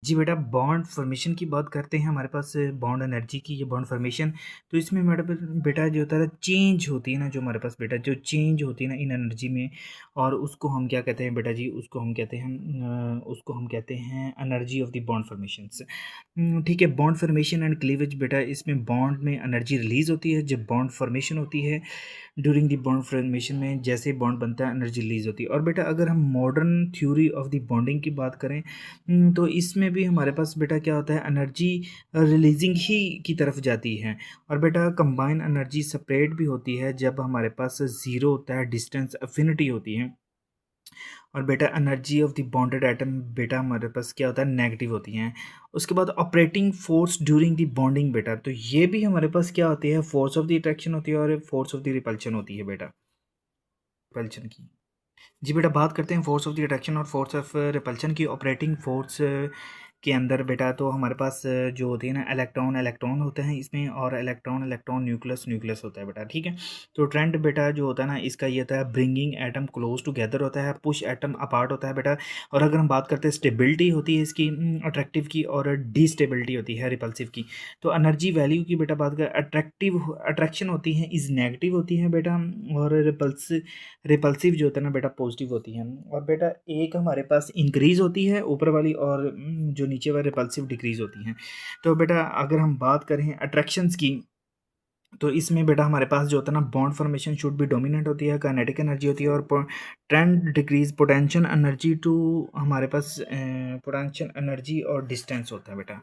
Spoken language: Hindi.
जी बेटा, बॉन्ड फॉर्मेशन की बात करते हैं हमारे पास बॉन्ड एनर्जी की, ये बॉन्ड फॉर्मेशन। तो इसमें हमारे पास बेटा जो होता है चेंज होती है ना, जो हमारे पास बेटा जो चेंज होती है ना इन एनर्जी में, और उसको हम क्या कहते हैं बेटा जी, उसको हम कहते हैं energy of the bond formations. ठीक है, बॉन्ड फॉर्मेशन एंड क्लीवेज बेटा, इसमें बॉन्ड में एनर्जी रिलीज होती है जब बॉन्ड फॉर्मेशन होती है। ड्यूरिंग द बॉन्ड फॉर्मेशन में जैसे बॉन्ड बनता है एनर्जी रिलीज होती है। और बेटा अगर हम modern theory of the bonding की बात करें, तो इसमें भी हमारे पास बेटा क्या होता है, एनर्जी रिलीजिंग ही की तरफ जाती है। और बेटा कंबाइन एनर्जी सेपरेट भी होती है जब हमारे पास ज़ीरो होता है, डिस्टेंस अफिनिटी होती है। और बेटा energy of the bonded atom बेटा हमारे पास क्या होता है, नेगेटिव होती हैं। उसके बाद operating force during the bonding बेटा, तो ये भी हमारे पास क्या होती है, फोर्स ऑफ द अट्रैक्शन होती है और फोर्स ऑफ द रिपल्शन होती है बेटा, रिपल्शन की। जी बेटा, बात करते हैं फोर्स ऑफ द अट्रैक्शन और फोर्स ऑफ रिपल्शन की। ऑपरेटिंग फोर्स के अंदर बेटा तो हमारे पास जो होती है ना, इलेक्ट्रॉन इलेक्ट्रॉन होते हैं इसमें, और इलेक्ट्रॉन इलेक्ट्रॉन न्यूक्लियस न्यूक्लियस होता है बेटा। ठीक है, तो ट्रेंड बेटा जो होता है ना इसका ये होता है, ब्रिंगिंग एटम क्लोज टुगेदर होता है, पुश एटम अपार्ट होता है बेटा। और अगर हम बात करते हैं स्टेबिलिटी होती है इसकी अट्रैक्टिव की, और डिस्टेबिलिटी होती है रिपल्सिव की। तो एनर्जी वैल्यू की बेटा बात करें, अट्रैक्शन होती है इज नेगेटिव होती है बेटा, और रिपल्सिव जो होता है ना बेटा पॉजिटिव होती है। और बेटा एक हमारे पास इंक्रीज होती है ऊपर वाली, और जो नीचे वाली रिपल्सिव डिक्रीज होती हैं। तो बेटा अगर हम बात करें अट्रैक्शंस की, तो इसमें बेटा हमारे पास जो होता है ना, बॉन्ड फॉर्मेशन शुड भी डोमिनेंट होती है, काइनेटिक एनर्जी होती है, और trend decrease potential energy to हमारे पास पोटेंशियल एनर्जी और डिस्टेंस होता है बेटा।